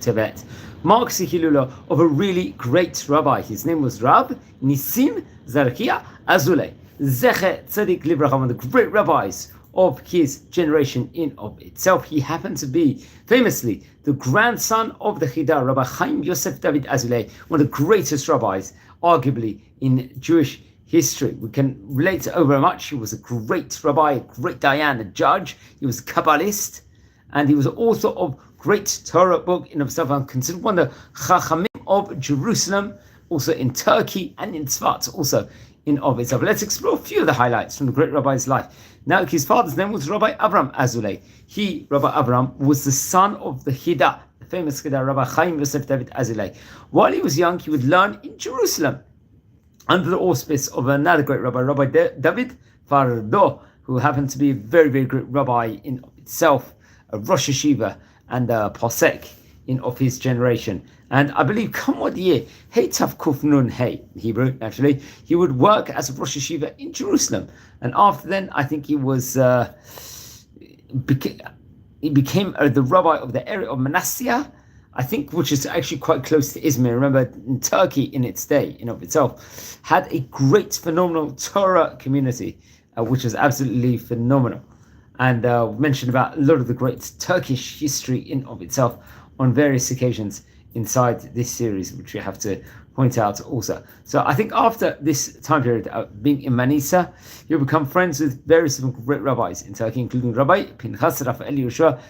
Tevet marks the Hilula of a really great rabbi. His name was Rabbi Nissim, Zerchia, Azulai. Zerchia Tzadik Libracha, one of the great rabbis of his generation in of itself. He happened to be famously the grandson of the Chida, Rabbi Chaim Yosef David Azulai, one of the greatest rabbis, arguably, in Jewish history. We can relate to over much. He was a great rabbi, a great Diyan, a judge. He was a Kabbalist, and he was author of great Torah book in himself, and considered one of the Chachamim of Jerusalem, also in Turkey and in Sfat, also in of itself. Let's explore a few of the highlights from the great rabbi's life. Now, his father's name was Rabbi Abraham Azulai. He, Rabbi Abraham, was the son of the Chida, the famous Chida, Rabbi Chaim Yosef David Azulai. While he was young, he would learn in Jerusalem under the auspice of another great rabbi, Rabbi David Fardo, who happened to be a very, very great rabbi in itself, a Rosh Yeshiva and a Posek in of his generation. And I believe, come what year, Hey Tav Kuf Nun Hey, Hebrew, actually, he would work as a Rosh Yeshiva in Jerusalem. And after then, I think he was, he became the rabbi of the area of Manasseh, I think, which is actually quite close to Izmir. Remember, in Turkey in its day, in of itself, had a great, phenomenal Torah community, which was absolutely phenomenal. And mentioned about a lot of the great Turkish history in of itself on various occasions inside this series, which we have to point out also. So I think after this time period, being in Manisa, he'll become friends with various great rabbis in Turkey, including Rabbi Pinchas Raphael Yehoshua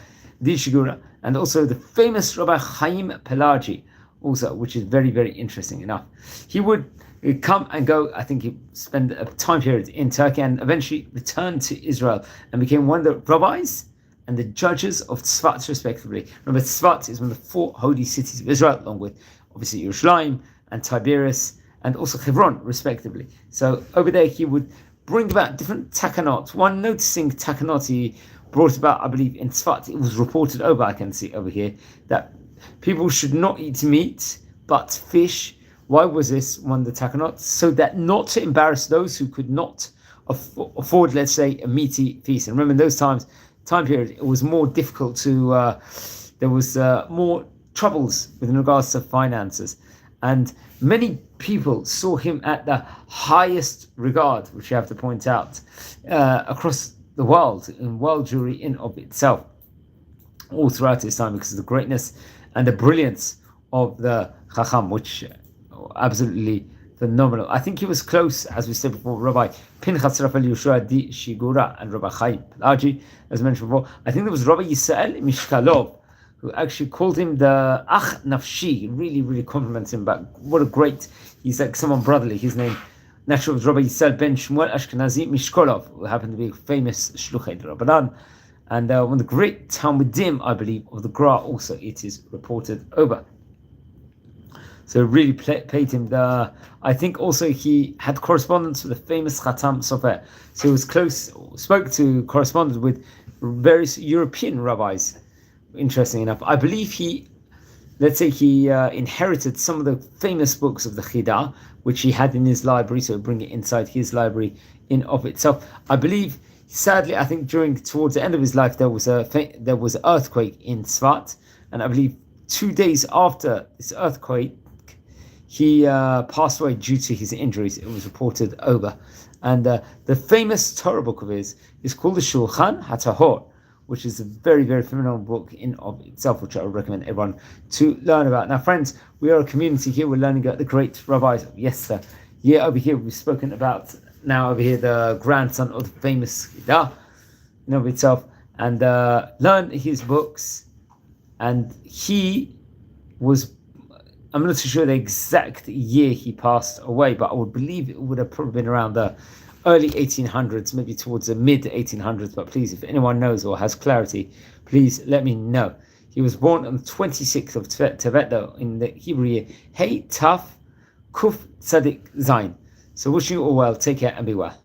Dishigura, and also the famous Rabbi Chaim Pelagi, also, which is very, very interesting enough. He would come and go. I think he spent a time period in Turkey and eventually returned to Israel and became one of the rabbis and the judges of Tzfat, respectively. Remember, Tzfat is one of the 4 holy cities of Israel, along with obviously Yerushalayim and Tiberias and also Hebron, respectively. So over there, he would bring about different takanot. One noticing takanot he brought about, I believe, in Tzfat, it was reported over, I can see over here, that people should not eat meat but fish. Why was this one of the takanot? So that not to embarrass those who could not afford, let's say, a meaty feast. And remember, in those time period, it was more difficult to, there was more troubles with regards to finances. And many people saw him at the highest regard, which you have to point out, across the world, in world Jewry in of itself, all throughout his time, because of the greatness and the brilliance of the Chacham, which absolutely phenomenal. I think he was close, as we said before, Rabbi Pinchas Raphael Yehoshua Dishigura and Rabbi Chaim Pelagi, as mentioned before. I think there was Rabbi Yisrael Mishkalov, who actually called him the Ach Nafshi. Really, really compliments him back. What a great, he's like someone brotherly. His name, naturally, was Rabbi Yisrael ben Shmuel Ashkenazi Mishkolov, who happened to be a famous Shluchei Rabbanan, and one of the great Talmudim, I believe, of the Gra also, it is reported over. So really paid him the. I think also he had correspondence with the famous Khatam Sofer. So he was close, corresponded with various European rabbis. Interesting enough, I believe he inherited some of the famous books of the Chida, which he had in his library. So bring it inside his library in of itself. I believe, sadly, I think towards the end of his life there was an earthquake in Tzfat, and I believe 2 days after this earthquake, he passed away due to his injuries. It was reported over. And the famous Torah book of his is called the Shulchan HaTahor, which is a very, very phenomenal book in of itself, which I would recommend everyone to learn about. Now, friends, we are a community here. We're learning about the great rabbis of yesterday. Yeah, over here, we've spoken about now over here the grandson of the famous Chida in of itself, and learn his books. And he was, I'm not so sure the exact year he passed away, but I would believe it would have probably been around the early 1800s, maybe towards the mid 1800s. But please, if anyone knows or has clarity, please let me know. He was born on the 26th of Tevet, though, in the Hebrew year, Hey Taf Kuf Tzadik Zayin. So wishing you all well. Take care and be well.